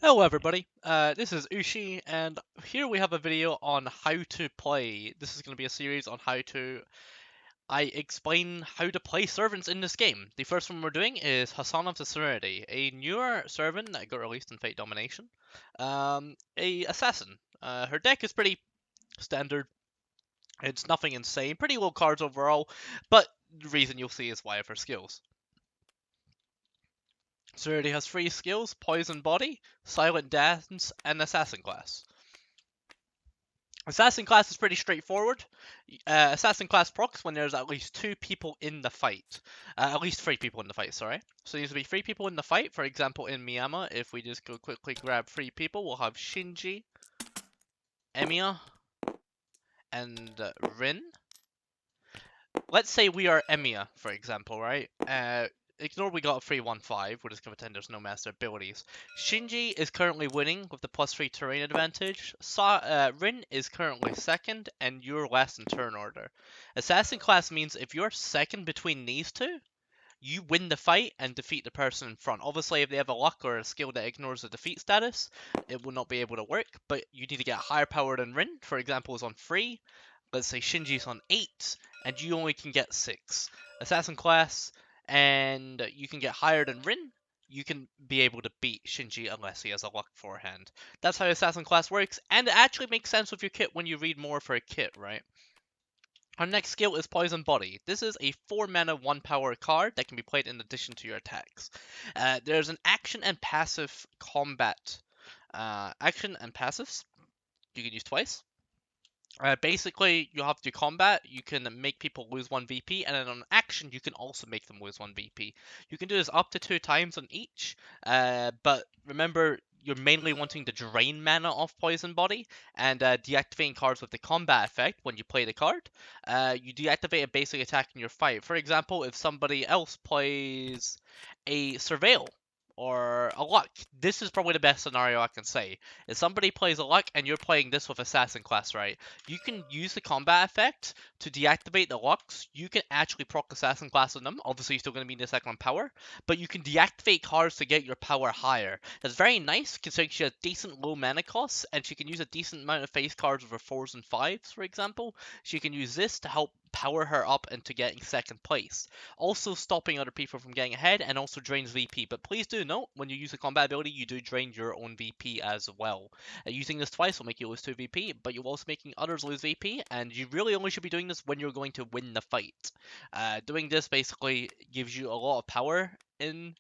Hello everybody, this is Ushi, and here we have a video on how to play. This is going to be a series on I explain how to play servants in this game. The first one we're doing is Hassan of the Serenity, a newer servant that got released in Fate Domination. A assassin. Her deck is pretty standard. It's nothing insane, pretty low cards overall, but the reason you'll see is why of her skills. Serenity has 3 skills: Poison Body, Silent Dance, and Assassin Class. Assassin class is pretty straightforward. Assassin class procs when there's at least 2 people in the fight. At least 3 people in the fight, sorry. So there needs to be 3 people in the fight. For example, in Miyama, if we just go quickly grab 3 people, we'll have Shinji, Emiya, and Rin. Let's say we are Emiya, for example, right? Ignore we got a 3-1-5, we're just going to pretend there's no master abilities. Shinji is currently winning with the +3 terrain advantage. Rin is currently second, and you're last in turn order. Assassin class means if you're second between these two, you win the fight and defeat the person in front. Obviously, if they have a luck or a skill that ignores the defeat status, it will not be able to work, but you need to get higher power than Rin. For example, is on 3. Let's say Shinji's on 8, and you only can get 6. Assassin class, and you can get higher than Rin, you can be able to beat Shinji unless he has a luck forehand. That's how Assassin class works, and it actually makes sense with your kit when you read more for a kit, right? Our next skill is Poison Body. This is a 4 mana 1 power card that can be played in addition to your attacks. There's an action and passive combat. Action and passives you can use twice. Basically, you have to combat, you can make people lose 1 VP, and then on action, you can also make them lose 1 VP. You can do this up to 2 times on each, but remember, you're mainly wanting to drain mana off Poison Body, and deactivating cards with the combat effect when you play the card. You deactivate a basic attack in your fight. For example, if somebody else plays a Surveil, or a luck. This is probably the best scenario I can say. If somebody plays a luck and you're playing this with assassin class, right? You can use the combat effect to deactivate the lucks. You can actually proc assassin class on them. Obviously, you're still going to be in the second power, but you can deactivate cards to get your power higher. That's very nice considering she has decent low mana costs, and she can use a decent amount of face cards with her 4s and 5s, for example. She can use this to help power her up into getting second place. Also stopping other people from getting ahead, and also drains VP. But please do note, when you use a combat ability, you do drain your own VP as well. Using this twice will make you lose 2 VP, but you're also making others lose VP, and you really only should be doing this when you're going to win the fight. Doing this basically gives you a lot of power in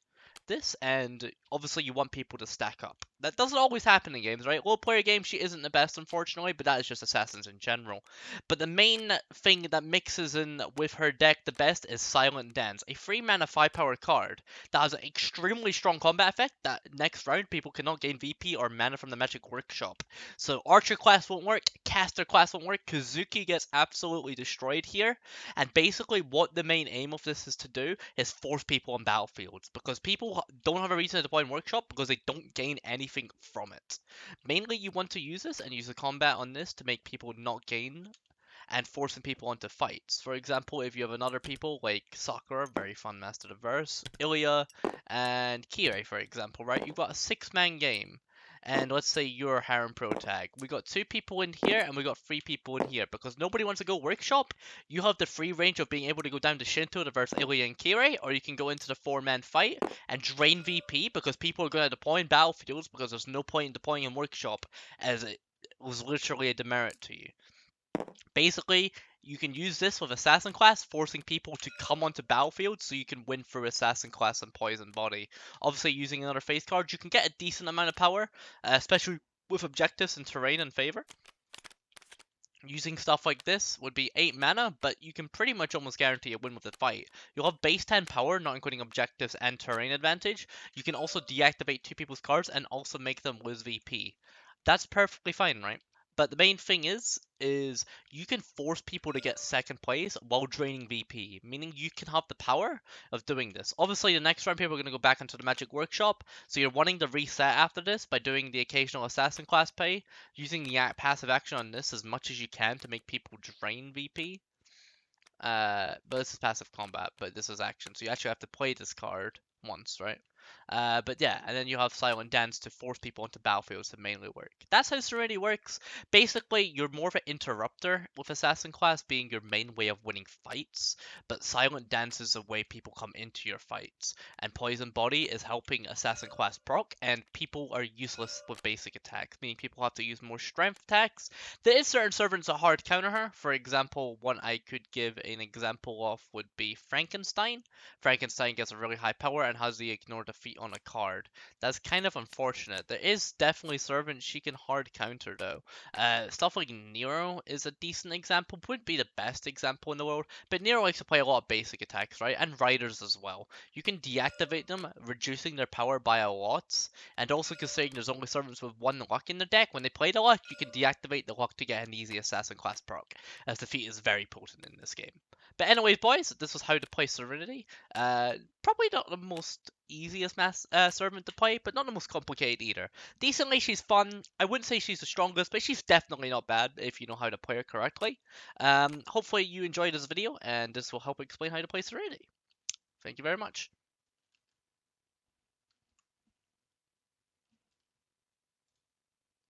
this, and obviously you want people to stack up. That doesn't always happen in games, right? Low player games, she isn't the best, unfortunately, but that is just assassins in general. But the main thing that mixes in with her deck the best is Silent Dance, a 3 mana 5 power card that has an extremely strong combat effect that next round people cannot gain VP or mana from the Magic Workshop. So Archer class won't work, Caster class won't work, Kazuki gets absolutely destroyed here, and basically what the main aim of this is to do is force people on battlefields, because people don't have a reason to deploy in Workshop because they don't gain anything from it. Mainly you want to use this and use the combat on this to make people not gain and forcing people into fights. For example, if you have another people like Sakura, very fun Master of Verse, Ilya, and Kirei, for example, right? You've got a 6-man game. And let's say you're Harem Pro Tag. We got 2 people in here and we got 3 people in here. Because nobody wants to go Workshop, you have the free range of being able to go down to Shinto to verse Ilya and Kirei, or you can go into the 4-man fight and drain VP because people are going to deploy in battlefields because there's no point in deploying in Workshop, as it was literally a demerit to you. Basically, you can use this with Assassin class, forcing people to come onto battlefield so you can win through Assassin class and Poison Body. Obviously, using another face card, you can get a decent amount of power, especially with objectives and terrain in favor. Using stuff like this would be 8 mana, but you can pretty much almost guarantee a win with the fight. You'll have base 10 power, not including objectives and terrain advantage. You can also deactivate 2 people's cards and also make them lose VP. That's perfectly fine, right? But the main thing is you can force people to get second place while draining VP, meaning you can have the power of doing this. Obviously, the next round people are going to go back into the Magic Workshop, so you're wanting to reset after this by doing the occasional Assassin class pay, using the passive action on this as much as you can to make people drain VP. But this is passive combat, but this is action, so you actually have to play this card once, right? But yeah, and then you have Silent Dance to force people into battlefields to mainly work. That's how Serenity works. Basically, you're more of an interrupter with Assassin class being your main way of winning fights, but Silent Dance is the way people come into your fights. And Poison Body is helping Assassin class proc, and people are useless with basic attacks, meaning people have to use more strength attacks. There is certain servants that hard counter her. For example, one I could give an example of would be Frankenstein. Frankenstein gets a really high power and has the ignore defeat on a card. That's kind of unfortunate. There is definitely servants she can hard counter though. Stuff like Nero is a decent example. Wouldn't be the best example in the world, but Nero likes to play a lot of basic attacks, right? And riders as well. You can deactivate them, reducing their power by a lot. And also considering there's only servants with one luck in the deck, when they play the luck, you can deactivate the luck to get an easy assassin class proc, as defeat is very potent in this game. But anyways, boys, this was how to play Serenity. Probably not the most easiest servant to play, but not the most complicated either. Decently, she's fun. I wouldn't say she's the strongest, but she's definitely not bad if you know how to play her correctly. Hopefully you enjoyed this video, and this will help explain how to play Serenity. Thank you very much.